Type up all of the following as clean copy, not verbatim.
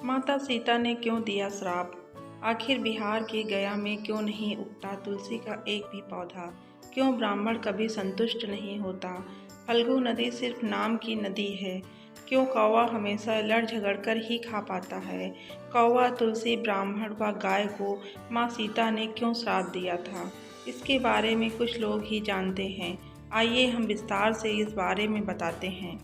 माता सीता ने क्यों दिया श्राप? आखिर बिहार के गया में क्यों नहीं उगता तुलसी का एक भी पौधा? क्यों ब्राह्मण कभी संतुष्ट नहीं होता? फल्गु नदी सिर्फ नाम की नदी है। क्यों कौवा हमेशा लड़ झगड़ कर ही खा पाता है? कौवा, तुलसी, ब्राह्मण व गाय को माँ सीता ने क्यों श्राप दिया था? इसके बारे में कुछ लोग ही जानते हैं। आइए हम विस्तार से इस बारे में बताते हैं।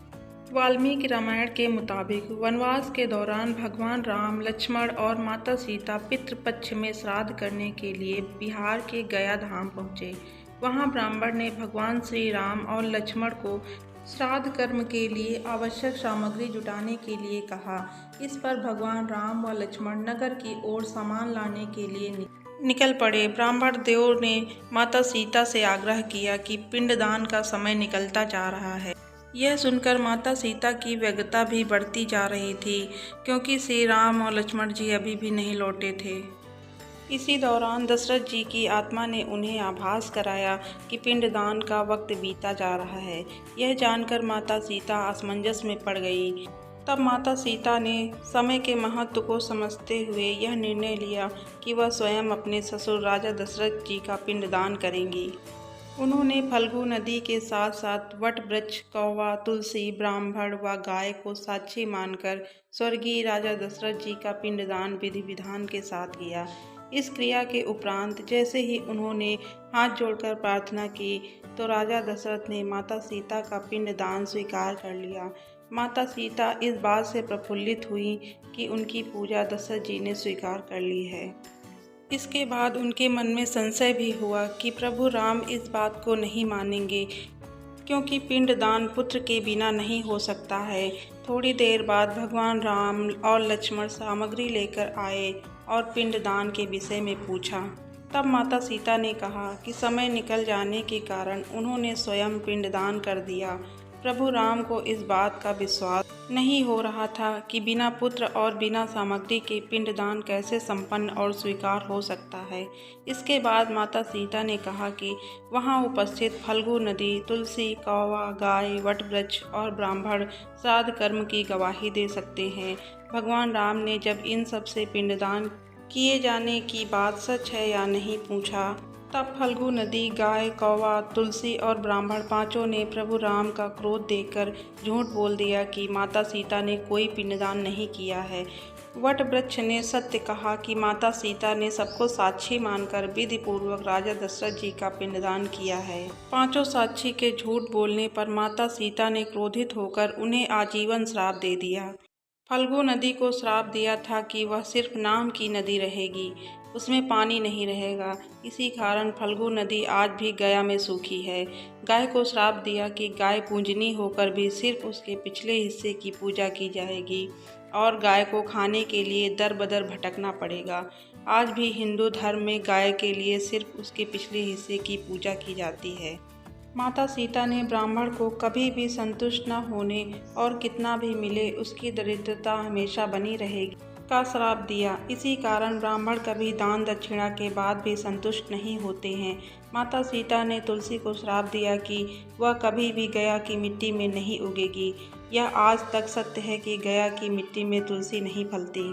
वाल्मीकि रामायण के मुताबिक वनवास के दौरान भगवान राम, लक्ष्मण और माता सीता पितृपक्ष में श्राद्ध करने के लिए बिहार के गया धाम पहुँचे। वहाँ ब्राह्मण ने भगवान श्री राम और लक्ष्मण को श्राद्ध कर्म के लिए आवश्यक सामग्री जुटाने के लिए कहा। इस पर भगवान राम व लक्ष्मण नगर की ओर सामान लाने के लिए निकल पड़े। ब्राह्मण देव ने माता सीता से आग्रह किया कि पिंडदान का समय निकलता जा रहा है। यह सुनकर माता सीता की व्यग्रता भी बढ़ती जा रही थी, क्योंकि श्री राम और लक्ष्मण जी अभी भी नहीं लौटे थे। इसी दौरान दशरथ जी की आत्मा ने उन्हें आभास कराया कि पिंडदान का वक्त बीता जा रहा है। यह जानकर माता सीता असमंजस में पड़ गई। तब माता सीता ने समय के महत्व को समझते हुए यह निर्णय लिया कि वह स्वयं अपने ससुर राजा दशरथ जी का पिंडदान करेंगी। उन्होंने फल्गु नदी के साथ साथ वट वृक्ष, कौवा, तुलसी, ब्राह्मण व गाय को साक्षी मानकर स्वर्गीय राजा दशरथ जी का पिंडदान विधि विधान के साथ किया। इस क्रिया के उपरांत जैसे ही उन्होंने हाथ जोड़कर प्रार्थना की तो राजा दशरथ ने माता सीता का पिंडदान स्वीकार कर लिया। माता सीता इस बात से प्रफुल्लित हुई कि उनकी पूजा दशरथ जी ने स्वीकार कर ली है। इसके बाद उनके मन में संशय भी हुआ कि प्रभु राम इस बात को नहीं मानेंगे, क्योंकि पिंडदान पुत्र के बिना नहीं हो सकता है। थोड़ी देर बाद भगवान राम और लक्ष्मण सामग्री लेकर आए और पिंडदान के विषय में पूछा। तब माता सीता ने कहा कि समय निकल जाने के कारण उन्होंने स्वयं पिंडदान कर दिया। प्रभु राम को इस बात का विश्वास नहीं हो रहा था कि बिना पुत्र और बिना सामग्री के पिंडदान कैसे संपन्न और स्वीकार हो सकता है। इसके बाद माता सीता ने कहा कि वहां उपस्थित फल्गु नदी, तुलसी, कौवा, गाय, वटवृक्ष और ब्राह्मण श्राद्ध कर्म की गवाही दे सकते हैं। भगवान राम ने जब इन सब से पिंडदान किए जाने की बात सच है या नहीं पूछा, तब फल्गु नदी, गाय, कौवा, तुलसी और ब्राह्मण पांचों ने प्रभु राम का क्रोध देखकर झूठ बोल दिया कि माता सीता ने कोई पिंडदान नहीं किया है। वट वृक्ष ने सत्य कहा कि माता सीता ने सबको साक्षी मानकर विधि पूर्वक राजा दशरथ जी का पिंडदान किया है। पांचों साक्षी के झूठ बोलने पर माता सीता ने क्रोधित होकर उन्हें आजीवन श्राप दे दिया। फल्गु नदी को श्राप दिया था कि वह सिर्फ नाम की नदी रहेगी, उसमें पानी नहीं रहेगा। इसी कारण फल्गु नदी आज भी गया में सूखी है। गाय को श्राप दिया कि गाय पूजनीय होकर भी सिर्फ उसके पिछले हिस्से की पूजा की जाएगी और गाय को खाने के लिए दर बदर भटकना पड़ेगा। आज भी हिंदू धर्म में गाय के लिए सिर्फ उसके पिछले हिस्से की पूजा की जाती है। माता सीता ने ब्राह्मण को कभी भी संतुष्ट न होने और कितना भी मिले उसकी दरिद्रता हमेशा बनी रहेगी का श्राप दिया। इसी कारण ब्राह्मण कभी दान दक्षिणा के बाद भी संतुष्ट नहीं होते हैं। माता सीता ने तुलसी को श्राप दिया कि वह कभी भी गया की मिट्टी में नहीं उगेगी। यह आज तक सत्य है कि गया की मिट्टी में तुलसी नहीं फलती।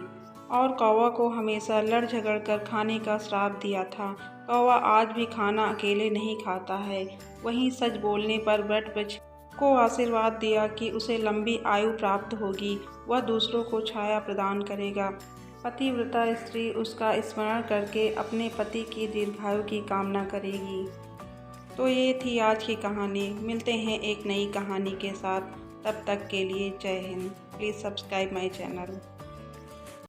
और कौवा को हमेशा लड़ झगड़ कर खाने का श्राप दिया था। कौवा आज भी खाना अकेले नहीं खाता है। वहीं सच बोलने पर वट वृक्ष को आशीर्वाद दिया कि उसे लंबी आयु प्राप्त होगी, वह दूसरों को छाया प्रदान करेगा। पतिव्रता स्त्री उसका स्मरण करके अपने पति की दीर्घायु की कामना करेगी। तो ये थी आज की कहानी। मिलते हैं एक नई कहानी के साथ। तब तक के लिए जय Hind. Please subscribe my channel.